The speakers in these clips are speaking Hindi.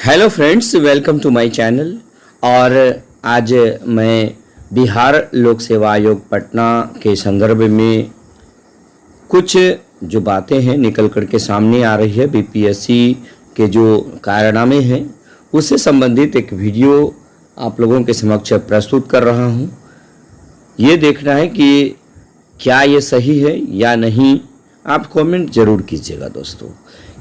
Hello friends, welcome to my channel. और आज मैं बिहार लोक सेवा आयोग पटना के संदर्भ में कुछ जो बातें हैं निकल कर के सामने आ रही है, बीपीएससी के जो कारनामे हैं उससे संबंधित एक वीडियो आप लोगों के समक्ष प्रस्तुत कर रहा हूं। ये देखना है कि क्या ये सही है या नहीं, आप कमेंट जरूर कीजिएगा। दोस्तों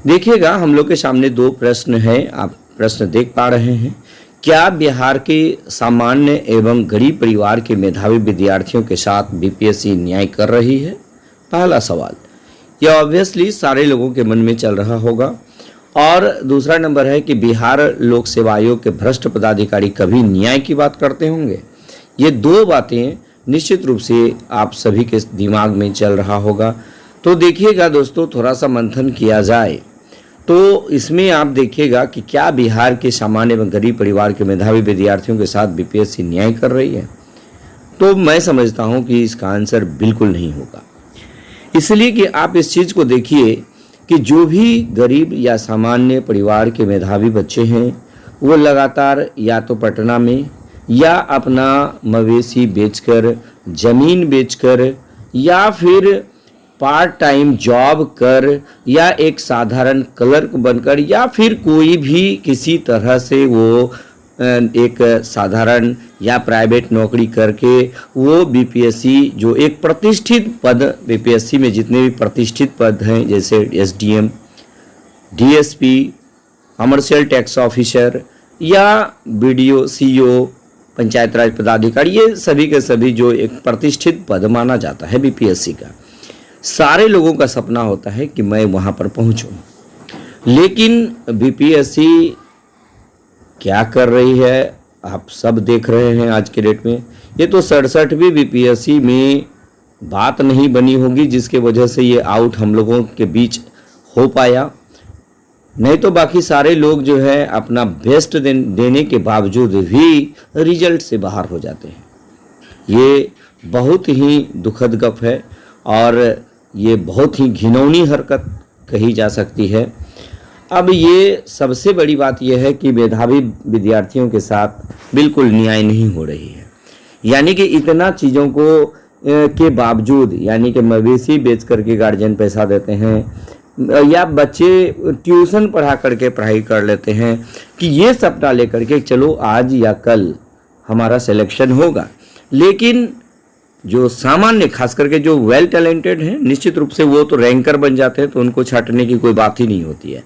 देखिएगा, हम लोग के सामने दो प्रश्न हैं, आप प्रश्न देख पा रहे हैं। क्या बिहार के सामान्य एवं गरीब परिवार के मेधावी विद्यार्थियों के साथ बीपीएससी न्याय कर रही है? पहला सवाल, यह ऑब्वियसली सारे लोगों के मन में चल रहा होगा। और दूसरा नंबर है कि बिहार लोक सेवा आयोग के भ्रष्ट पदाधिकारी कभी न्याय की बात करते होंगे? ये दो बातें निश्चित रूप से आप सभी के दिमाग में चल रहा होगा। तो देखिएगा दोस्तों, थोड़ा सा मंथन किया जाए तो इसमें आप देखिएगा कि क्या बिहार के सामान्य एवं गरीब परिवार के मेधावी विद्यार्थियों के साथ बीपीएससी न्याय कर रही है? तो मैं समझता हूं कि इसका आंसर बिल्कुल नहीं होगा। इसलिए कि आप इस चीज़ को देखिए कि जो भी गरीब या सामान्य परिवार के मेधावी बच्चे हैं वो लगातार या तो पटना में या अपना मवेशी बेचकर, ज़मीन बेचकर या फिर पार्ट टाइम जॉब कर या एक साधारण क्लर्क बनकर या फिर कोई भी किसी तरह से वो एक साधारण या प्राइवेट नौकरी करके वो बीपीएससी जो एक प्रतिष्ठित पद, बीपीएससी में जितने भी प्रतिष्ठित पद हैं जैसे SDM, DSP, commercial tax officer या बीडीओ, सीईओ, पंचायत राज पदाधिकारी, ये सभी के सभी जो एक प्रतिष्ठित पद माना जाता है बीपीएससी का, सारे लोगों का सपना होता है कि मैं वहाँ पर पहुँचूँ। लेकिन बीपीएससी क्या कर रही है आप सब देख रहे हैं आज के डेट में। ये तो 67वीं बीपीएससी में बात नहीं बनी होगी जिसके वजह से ये आउट हम लोगों के बीच हो पाया, नहीं तो बाकी सारे लोग जो है अपना बेस्ट देने के बावजूद भी रिजल्ट से बाहर हो जाते हैं। ये बहुत ही दुखद गप है और ये बहुत ही घिनौनी हरकत कही जा सकती है। अब ये सबसे बड़ी बात यह है कि मेधावी विद्यार्थियों के साथ बिल्कुल न्याय नहीं हो रही है। यानी कि इतना चीज़ों को के बावजूद, यानी कि मवेशी बेच करके गार्जियन पैसा देते हैं या बच्चे ट्यूशन पढ़ा करके पढ़ाई कर लेते हैं कि ये सपना लेकर के चलो आज या कल हमारा सिलेक्शन होगा। लेकिन जो सामान्य, खास करके जो वेल टैलेंटेड हैं, निश्चित रूप से वो तो रैंकर बन जाते हैं तो उनको छांटने की कोई बात ही नहीं होती है।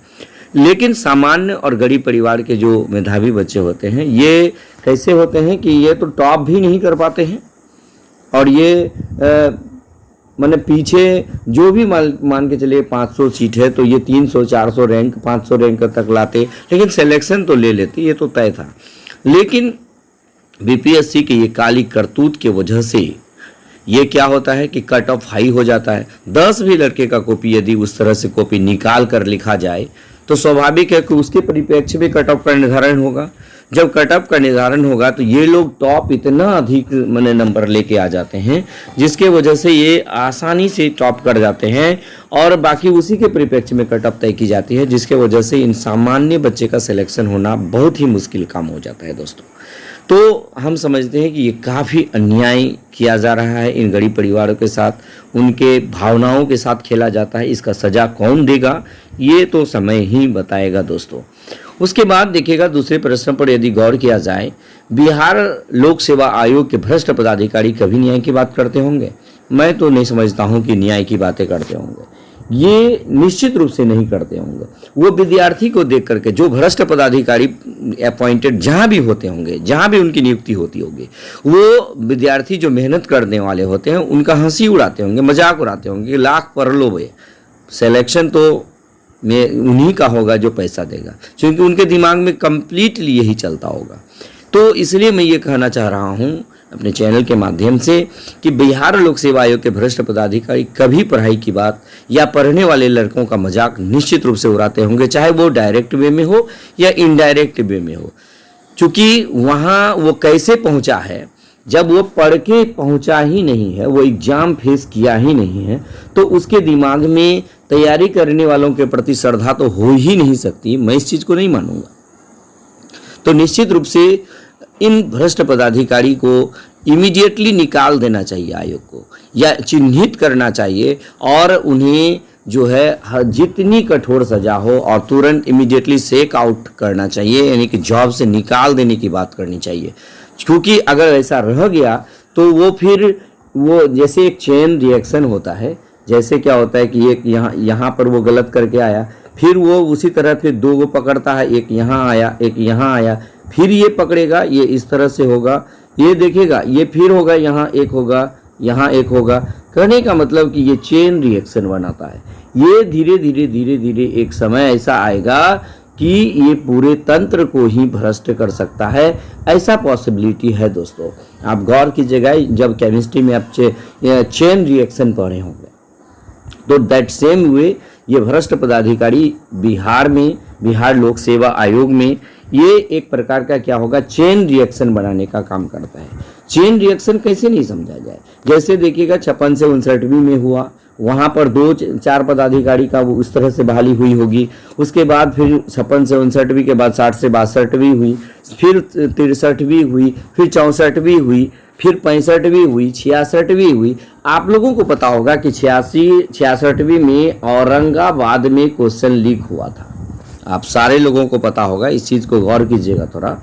लेकिन सामान्य और गरीब परिवार के जो मेधावी बच्चे होते हैं ये कैसे होते हैं कि ये तो टॉप भी नहीं कर पाते हैं और ये माने पीछे जो भी मान के चलिए 500 सीट है तो ये 300-400 रैंक, 500 रैंक तक लाते, लेकिन सिलेक्शन तो ले लेते, ये तो तय था। लेकिन बीपीएससी के ये काली करतूत के वजह से ये क्या होता है कि कट ऑफ हाई हो जाता है। 10 भी लड़के का कॉपी यदि उस तरह से कॉपी निकाल कर लिखा जाए तो स्वाभाविक है कि उसके परिप्रेक्ष्य में कट ऑफ का निर्धारण होगा। जब कट ऑफ का निर्धारण होगा तो ये लोग टॉप इतना अधिक माने नंबर लेके आ जाते हैं जिसके वजह से ये आसानी से टॉप कर जाते हैं और बाकी उसी के परिप्रेक्ष्य में कट ऑफ तय की जाती है, जिसके वजह से इन सामान्य बच्चे का सिलेक्शन होना बहुत ही मुश्किल काम हो जाता है। दोस्तों तो हम समझते हैं कि ये काफ़ी अन्याय किया जा रहा है इन गरीब परिवारों के साथ, उनके भावनाओं के साथ खेला जाता है। इसका सज़ा कौन देगा ये तो समय ही बताएगा। दोस्तों उसके बाद देखिएगा, दूसरे प्रश्न पर यदि गौर किया जाए, बिहार लोक सेवा आयोग के भ्रष्ट पदाधिकारी कभी न्याय की बात करते होंगे? मैं तो नहीं समझता हूँ कि न्याय की बातें करते होंगे, ये निश्चित रूप से नहीं करते होंगे। वो विद्यार्थी को देख करके जो भ्रष्ट पदाधिकारी अपॉइंटेड जहाँ भी होते होंगे, जहाँ भी उनकी नियुक्ति होती होगी, वो विद्यार्थी जो मेहनत करने वाले होते हैं उनका हंसी उड़ाते होंगे, मजाक उड़ाते होंगे, लाख परलोभे, सिलेक्शन तो में उन्हीं का होगा जो पैसा देगा, क्योंकि उनके दिमाग में कंप्लीटली यही चलता होगा। तो इसलिए मैं ये कहना चाह रहा हूँ अपने चैनल के माध्यम से कि बिहार लोक सेवा आयोग के भ्रष्ट पदाधिकारी कभी पढ़ाई की बात या पढ़ने वाले लड़कों का मजाक निश्चित रूप से उड़ाते होंगे, चाहे वो डायरेक्ट वे में हो या इनडायरेक्ट वे में हो। चूँकि वहाँ वो कैसे पहुँचा है, जब वो पढ़ के पहुँचा ही नहीं है, वो एग्ज़ाम फेस किया ही नहीं है, तो उसके दिमाग में तैयारी करने वालों के प्रति श्रद्धा तो हो ही नहीं सकती। मैं इस चीज़ को नहीं मानूंगा। तो निश्चित रूप से इन भ्रष्ट पदाधिकारी को इमीडिएटली निकाल देना चाहिए आयोग को, या चिन्हित करना चाहिए और उन्हें जो है जितनी कठोर सजा हो और तुरंत इमीडिएटली सेक आउट करना चाहिए, यानी कि जॉब से निकाल देने की बात करनी चाहिए। क्योंकि अगर ऐसा रह गया तो वो फिर वो जैसे एक चेन रिएक्शन होता है, जैसे क्या होता है कि एक यहाँ पर वो गलत करके आया, फिर वो उसी तरह फिर दो को पकड़ता है, एक यहाँ आया एक यहाँ आया, फिर ये पकड़ेगा, ये इस तरह से होगा, ये देखेगा, ये फिर होगा, यहाँ एक होगा, यहाँ एक होगा। कहने का मतलब कि ये चेन रिएक्शन बनाता है। ये धीरे धीरे धीरे धीरे एक समय ऐसा आएगा कि ये पूरे तंत्र को ही भ्रष्ट कर सकता है, ऐसा पॉसिबिलिटी है दोस्तों। आप गौर कीजिएगा, जब केमिस्ट्री में आप चेन रिएक्शन पढ़े होंगे तो दैट सेम वे ये भ्रष्ट पदाधिकारी बिहार लोक सेवा आयोग में ये एक प्रकार का क्या होगा, चेन रिएक्शन बनाने का काम करता है। चेन रिएक्शन कैसे नहीं समझा जाए, जैसे देखिएगा 56 से 59वीं में हुआ, वहाँ पर 2-4 पदाधिकारी का वो उस तरह से बहाली हुई होगी। उसके बाद फिर 56 से 59वीं के बाद 60 से 62वीं हुई, फिर 63वीं हुई, फिर 64वीं हुई, फिर 65वीं हुई, 66वीं हुई। आप लोगों को पता होगा कि 66वीं में औरंगाबाद में क्वेश्चन लीक हुआ था। आप सारे लोगों को पता होगा, इस चीज़ को गौर कीजिएगा थोड़ा।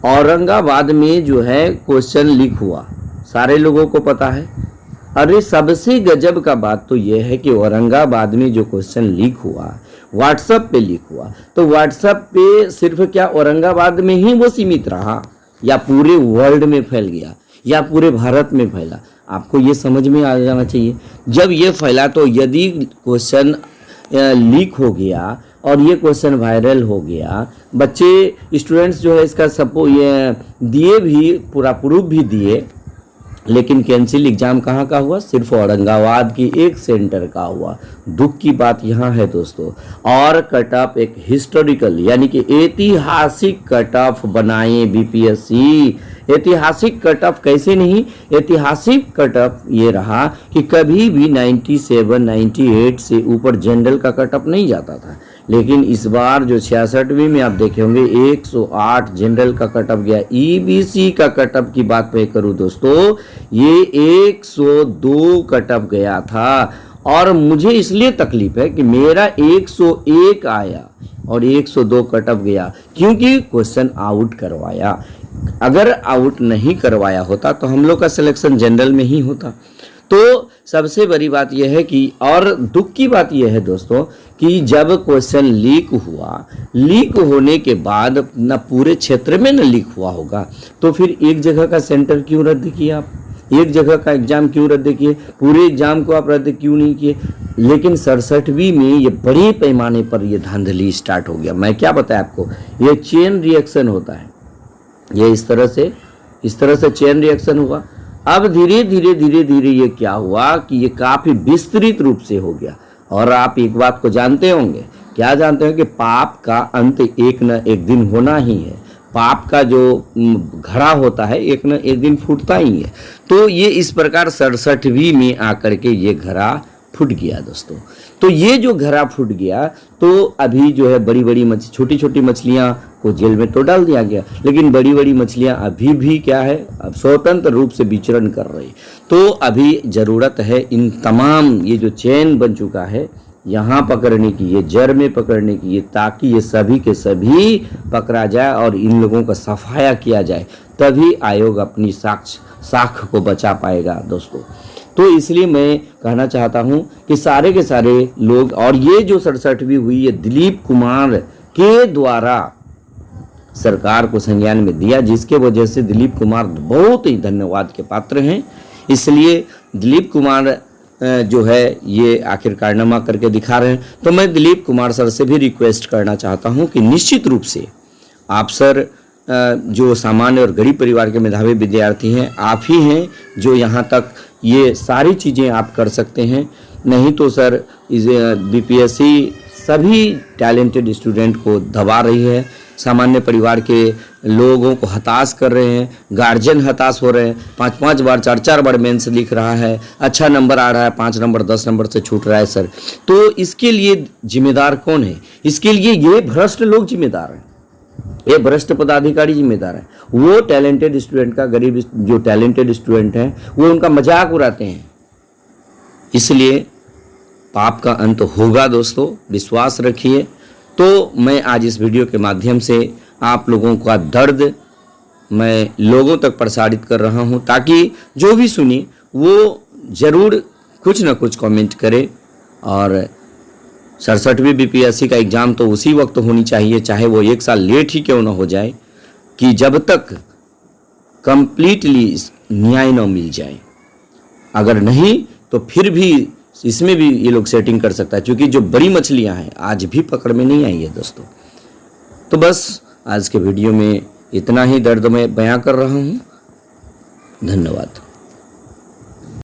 औरंगाबाद में जो है क्वेश्चन लीक हुआ, सारे लोगों को पता है। अरे सबसे गजब का बात तो यह है कि औरंगाबाद में जो क्वेश्चन लीक हुआ व्हाट्सएप पे लीक हुआ, तो व्हाट्सएप पे सिर्फ क्या औरंगाबाद में ही वो सीमित रहा या पूरे वर्ल्ड में फैल गया या पूरे भारत में फैला? आपको ये समझ में आ जाना चाहिए। जब ये फैला तो यदि क्वेश्चन लीक हो गया और ये क्वेश्चन वायरल हो गया, बच्चे स्टूडेंट्स जो है इसका ये दिए भी, पूरा प्रूफ भी दिए, लेकिन कैंसिल एग्जाम कहाँ का हुआ? सिर्फ औरंगाबाद की एक सेंटर का हुआ। दुख की बात यहाँ है दोस्तों। और कट ऑफ एक हिस्टोरिकल यानी कि ऐतिहासिक कट ऑफ बनाए बीपीएससी। ऐतिहासिक कट ऑफ कैसे नहीं, ऐतिहासिक कट ऑफ ये रहा कि कभी भी 97, 98 से ऊपर जनरल का कट ऑफ नहीं जाता था, लेकिन इस बार जो 66वीं में आप देखे होंगे 108 जनरल का कट ऑफ गया। ईबीसी का कट ऑफ की बात मैं करूं दोस्तों, ये 102 कट ऑफ गया था। और मुझे इसलिए तकलीफ है कि मेरा 101 आया और 102 कट ऑफ गया, क्योंकि क्वेश्चन आउट करवाया। अगर आउट नहीं करवाया होता तो हम लोग का सिलेक्शन जनरल में ही होता। तो सबसे बड़ी बात यह है कि, और दुख की बात यह है दोस्तों कि जब क्वेश्चन लीक हुआ, लीक होने के बाद न पूरे क्षेत्र में न लीक हुआ होगा, तो फिर एक जगह का सेंटर क्यों रद्द किया आप? एक जगह का एग्जाम क्यों रद्द किए? पूरे एग्जाम को आप रद्द क्यों नहीं किए? लेकिन 67वीं में ये बड़े पैमाने पर ये धांधली स्टार्ट हो गया। मैं क्या बताया आपको, ये चेन रिएक्शन होता है। ये इस तरह से चेन रिएक्शन हुआ। अब धीरे धीरे ये क्या हुआ कि ये काफी विस्तृत रूप से हो गया। और आप एक बात को जानते होंगे, क्या जानते हो कि पाप का अंत एक न एक दिन होना ही है। पाप का जो घड़ा होता है एक न एक दिन फूटता ही है। तो ये इस प्रकार 67वीं में आकर के ये घड़ा फूट गया दोस्तों। तो ये जो घड़ा फूट गया तो अभी जो है बड़ी छोटी छोटी मछलियां को जेल में तो डाल दिया गया, लेकिन बड़ी बड़ी मछलियां अभी भी क्या है, अब स्वतंत्र रूप से विचरण कर रही। तो अभी जरूरत है इन तमाम, ये जो चेन बन चुका है यहाँ पकड़ने की, ये जड़ में पकड़ने की, ये ताकि ये सभी के सभी पकड़ा जाए और इन लोगों का सफाया किया जाए, तभी आयोग अपनी साख को बचा पाएगा दोस्तों। तो इसलिए मैं कहना चाहता हूं कि सारे के सारे लोग, और ये जो 67वीं हुई ये दिलीप कुमार के द्वारा सरकार को संज्ञान में दिया, जिसके वजह से दिलीप कुमार बहुत ही धन्यवाद के पात्र हैं। इसलिए दिलीप कुमार जो है ये आखिर कारनामा करके दिखा रहे हैं। तो मैं दिलीप कुमार सर से भी रिक्वेस्ट करना चाहता हूं कि निश्चित रूप से आप सर जो सामान्य और गरीब परिवार के मेधावी विद्यार्थी हैं, आप ही हैं जो यहाँ तक ये सारी चीज़ें आप कर सकते हैं। नहीं तो सर बीपीएससी सभी टैलेंटेड स्टूडेंट को दबा रही है, सामान्य परिवार के लोगों को हताश कर रहे हैं, गार्जियन हताश हो रहे हैं। 5-5 बार 4-4 बार मेंस लिख रहा है, अच्छा नंबर आ रहा है, 5 नंबर 10 नंबर से छूट रहा है सर। तो इसके लिए जिम्मेदार कौन है? इसके लिए ये भ्रष्ट लोग जिम्मेदार हैं। ये भ्रष्ट पदाधिकारी जिम्मेदार है। वो टैलेंटेड स्टूडेंट का, गरीब जो टैलेंटेड स्टूडेंट हैं वो उनका मजाक उड़ाते हैं। इसलिए पाप का अंत होगा दोस्तों, विश्वास रखिए। तो मैं आज इस वीडियो के माध्यम से आप लोगों का दर्द मैं लोगों तक प्रसारित कर रहा हूं, ताकि जो भी सुनी वो ज़रूर कुछ ना कुछ कमेंट करे। और 67वीं बीपीएससी का एग्ज़ाम तो उसी वक्त होनी चाहिए, चाहे वो 1 साल लेट ही क्यों ना हो जाए, कि जब तक कंप्लीटली न्याय न मिल जाए। अगर नहीं तो फिर भी इसमें भी ये लोग सेटिंग कर सकता है, क्योंकि जो बड़ी मछलियां हैं आज भी पकड़ में नहीं आई है दोस्तों। तो बस आज के वीडियो में इतना ही दर्द मैं बयां कर रहा हूं। धन्यवाद।